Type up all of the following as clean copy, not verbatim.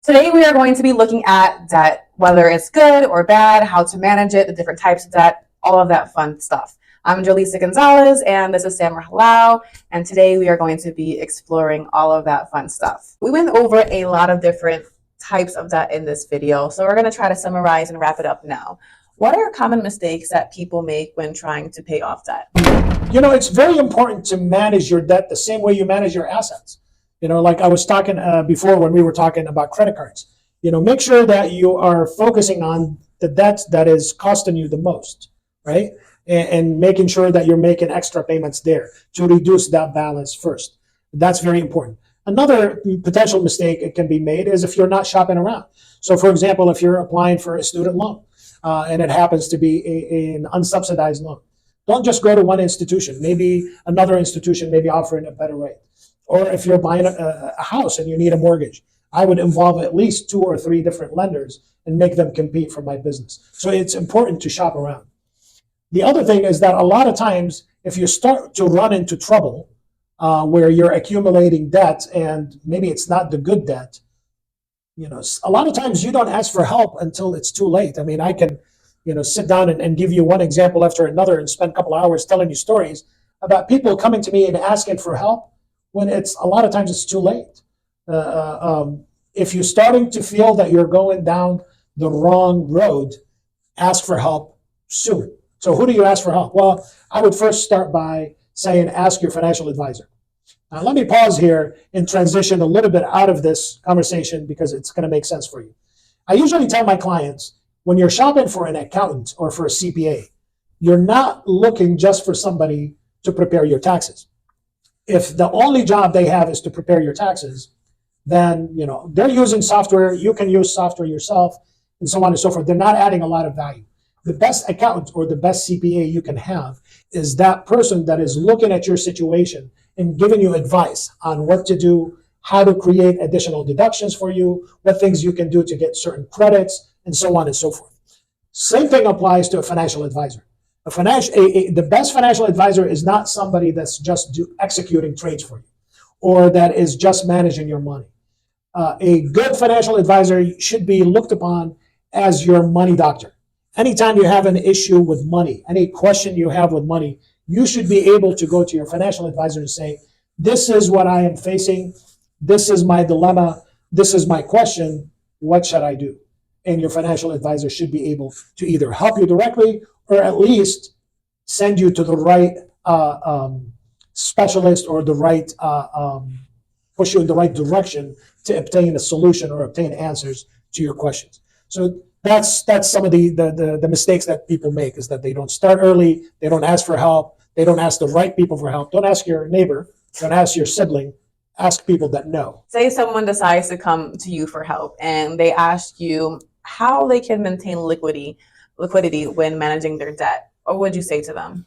Today we are going to be looking at debt, whether it's good or bad, how to manage it, the different types of debt, all of that fun stuff. I'm Jolisa Gonzalez and this is Samra Halal, and today we are going to be exploring all of that fun stuff. We went over a lot of different types of debt in this video, so we're going to try to summarize and wrap it up now. What are common mistakes that people make when trying to pay off debt? It's very important to manage your debt the same way you manage your assets. Like I was talking before when we were talking about credit cards. Make sure that you are focusing on the debt that is costing you the most, right? And making sure that you're making extra payments there to reduce that balance first. That's very important. Another potential mistake it can be made is if you're not shopping around. So, for example, if you're applying for a student loan and it happens to be an unsubsidized loan, don't just go to one institution. Maybe another institution may be offering a better rate. Or if you're buying a house and you need a mortgage, I would involve at least 2 or 3 different lenders and make them compete for my business. So it's important to shop around. The other thing is that a lot of times, if you start to run into trouble where you're accumulating debt and maybe it's not the good debt, a lot of times you don't ask for help until it's too late. I mean, I can sit down and give you one example after another and spend a couple of hours telling you stories about people coming to me and asking for help when it's a lot of times it's too late. If you're starting to feel that you're going down the wrong road, ask for help soon. So who do you ask for help? Well, I would first start by saying ask your financial advisor. Now let me pause here and transition a little bit out of this conversation because it's going to make sense for you. I usually tell my clients, when you're shopping for an accountant or for a CPA, you're not looking just for somebody to prepare your taxes. If the only job they have is to prepare your taxes, then they're using software. You can use software yourself, and so on and so forth. They're not adding a lot of value. The best accountant or the best CPA you can have is that person that is looking at your situation and giving you advice on what to do, how to create additional deductions for you, what things you can do to get certain credits, and so on and so forth. Same thing applies to a financial advisor. The best financial advisor is not somebody that's just executing trades for you or that is just managing your money. A good financial advisor should be looked upon as your money doctor. Anytime you have an issue with money, any question you have with money, you should be able to go to your financial advisor and say, this is what I am facing. This is my dilemma. This is my question. What should I do? And your financial advisor should be able to either help you directly or at least send you to the right specialist or the right push you in the right direction to obtain a solution or obtain answers to your questions. So that's some of the mistakes that people make, is that they don't start early, they don't ask for help, they don't ask the right people for help. Don't ask your neighbor, don't ask your sibling, ask people that know. Say someone decides to come to you for help and they ask you how they can maintain liquidity when managing their debt. What would you say to them?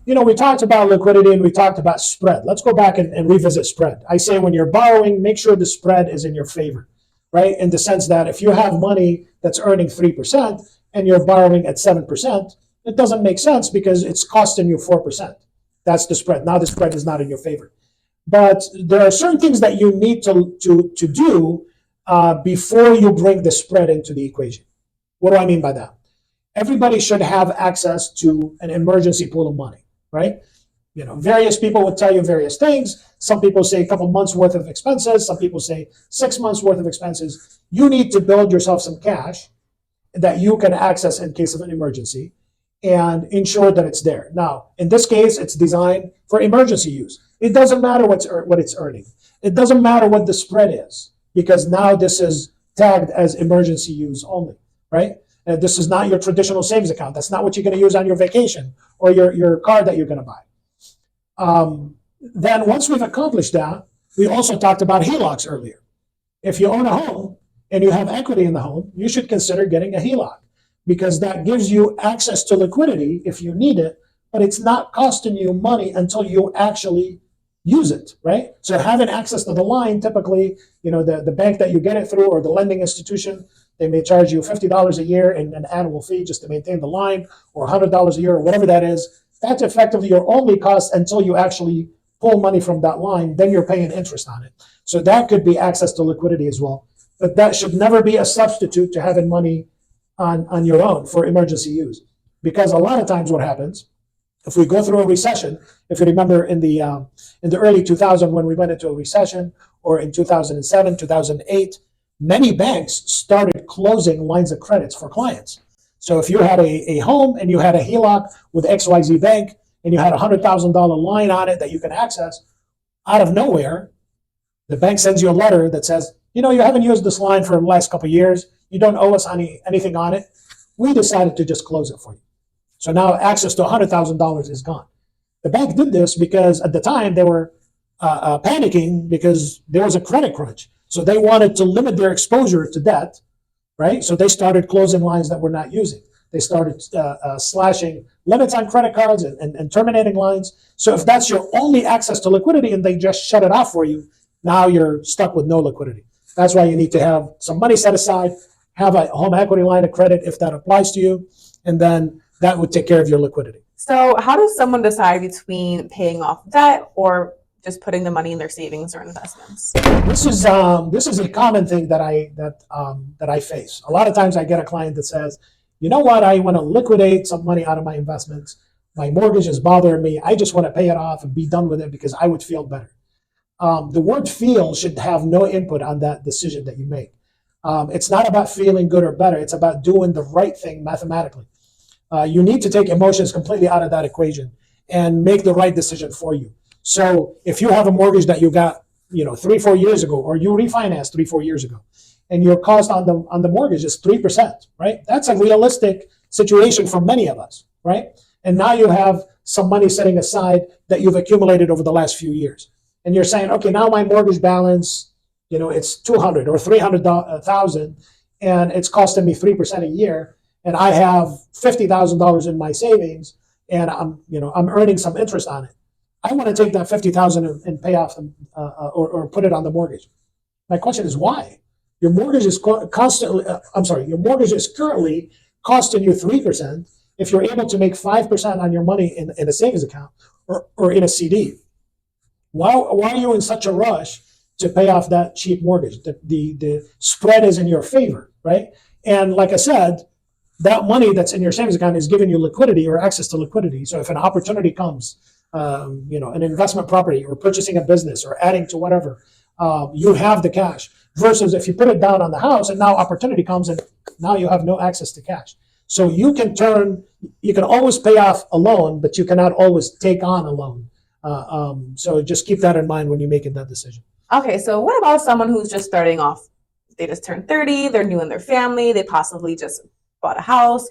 We talked about liquidity and we talked about spread. Let's go back and revisit spread. I say when you're borrowing, make sure the spread is in your favor, right? In the sense that if you have money that's earning 3% and you're borrowing at 7%, it doesn't make sense because it's costing you 4%. That's the spread. Now the spread is not in your favor. But there are certain things that you need to do before you bring the spread into the equation. What do I mean by that? Everybody should have access to an emergency pool of money, right? Various people would tell you various things. Some people say a couple months worth of expenses. Some people say 6 months worth of expenses. You need to build yourself some cash that you can access in case of an emergency and ensure that it's there. Now, in this case, it's designed for emergency use. It doesn't matter what it's earning. It doesn't matter what the spread is, because now this is tagged as emergency use only, right? This is not your traditional savings account. That's not what you're going to use on your vacation or your car that you're going to buy. Then once we've accomplished that, we also talked about HELOCs earlier. If you own a home and you have equity in the home, you should consider getting a HELOC, because that gives you access to liquidity if you need it, but it's not costing you money until you actually use it, right? So having access to the line, typically, the bank that you get it through or the lending institution, they may charge you $50 a year in an annual fee just to maintain the line, or $100 a year, or whatever that is. That's effectively your only cost until you actually pull money from that line. Then you're paying interest on it. So that could be access to liquidity as well. but that should never be a substitute to having money on your own for emergency use. Because a lot of times what happens, if we go through a recession, if you remember in the early 2000 when we went into a recession, or in 2007, 2008, many banks started closing lines of credits for clients. So if you had a home and you had a HELOC with XYZ Bank and you had a $100,000 line on it that you can access, out of nowhere, the bank sends you a letter that says, you haven't used this line for the last couple of years. You don't owe us anything on it. We decided to just close it for you. So now access to $100,000 is gone. The bank did this because at the time they were panicking because there was a credit crunch. So they wanted to limit their exposure to debt, right? So they started closing lines that we're not using. They started slashing limits on credit cards and terminating lines. So if that's your only access to liquidity and they just shut it off for you, now you're stuck with no liquidity. That's why you need to have some money set aside, have a home equity line of credit if that applies to you, and then that would take care of your liquidity. So how does someone decide between paying off debt or just putting the money in their savings or investments? This is a common thing that I face. A lot of times I get a client that says, you know what, I want to liquidate some money out of my investments. My mortgage is bothering me. I just want to pay it off and be done with it because I would feel better. The word feel should have no input on that decision that you make. It's not about feeling good or better. It's about doing the right thing mathematically. You need to take emotions completely out of that equation and make the right decision for you. So if you have a mortgage that you got, 3-4 years ago, or you refinanced 3-4 years ago, and your cost on the mortgage is 3%, right? That's a realistic situation for many of us, right? And now you have some money setting aside that you've accumulated over the last few years. And you're saying, okay, now my mortgage balance, it's 200 or 300,000, and it's costing me 3% a year, and I have $50,000 in my savings, and I'm earning some interest on it. I want to take that $50,000 and pay off or put it on the mortgage. My question is why? Your mortgage is your mortgage is currently costing you 3%. If you're able to make 5% on your money in a savings account or in a CD, why are you in such a rush to pay off that cheap mortgage? The spread is in your favor, right? And like I said, that money that's in your savings account is giving you liquidity or access to liquidity. So if an opportunity comes, an investment property or purchasing a business or adding to whatever, you have the cash. Versus if you put it down on the house and now opportunity comes and now you have no access to cash. So you can always pay off a loan, but you cannot always take on a loan. So just keep that in mind when you're making that decision. Okay, so what about someone who's just starting off? They just turned 30, they're new in their family, they possibly just bought a house.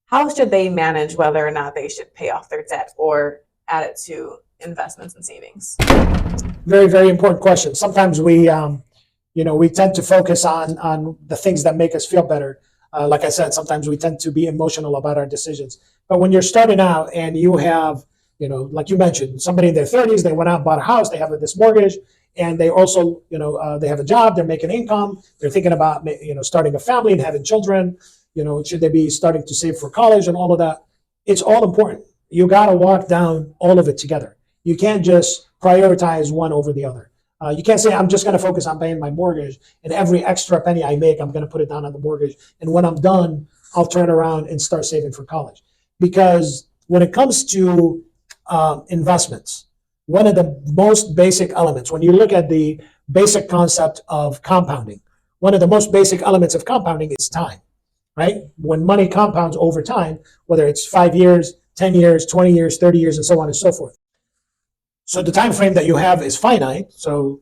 How should they manage whether or not they should pay off their debt or add it to investments and savings? Very, very important question. Sometimes we tend to focus on the things that make us feel better. Like I said, sometimes we tend to be emotional about our decisions. But when you're starting out and you have, like you mentioned, somebody in their 30s, they went out and bought a house, they have this mortgage, and they also, they have a job, they're making income, they're thinking about, starting a family and having children, should they be starting to save for college and all of that? It's all important. You got to walk down all of it together. You can't just prioritize one over the other. You can't say, I'm just going to focus on paying my mortgage, and every extra penny I make, I'm going to put it down on the mortgage. And when I'm done, I'll turn around and start saving for college. Because when it comes to investments, one of the most basic elements, when you look at the basic concept of compounding, one of the most basic elements of compounding is time, right? When money compounds over time, whether it's 5 years, 10 years, 20 years, 30 years, and so on and so forth. So the time frame that you have is finite. So,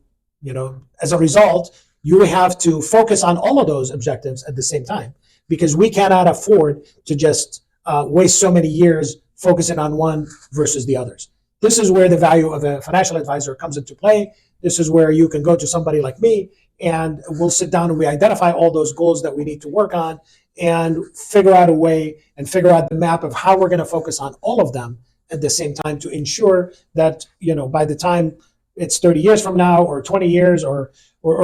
as a result, you have to focus on all of those objectives at the same time, because we cannot afford to just waste so many years focusing on one versus the others. This is where the value of a financial advisor comes into play. This is where you can go to somebody like me and we'll sit down and we identify all those goals that we need to work on and figure out a way and figure out the map of how we're going to focus on all of them at the same time to ensure that, by the time it's 30 years from now or 20 years or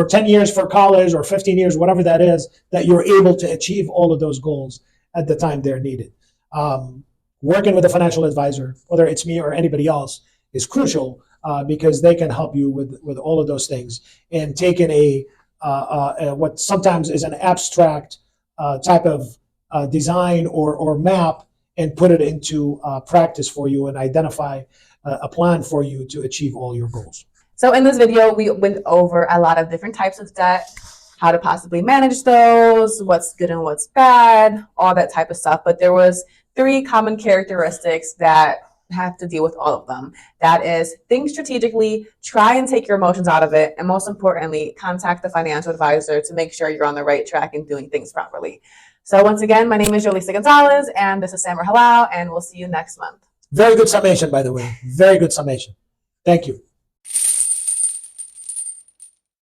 10 years for college or 15 years, whatever that is, that you're able to achieve all of those goals at the time they're needed. Working with a financial advisor, whether it's me or anybody else, is crucial because they can help you with all of those things and taking a what sometimes is an abstract type of design or map and put it into practice for you and identify a plan for you to achieve all your goals. So in this video, we went over a lot of different types of debt, how to possibly manage those, what's good and what's bad, all that type of stuff. But there was 3 common characteristics that have to deal with all of them. That is, think strategically, try and take your emotions out of it, and most importantly, contact the financial advisor to make sure you're on the right track and doing things properly. So once again, my name is Jolisa Gonzalez, and this is Samar Halal, and we'll see you next month. Very good summation, by the way. Very good summation. Thank you.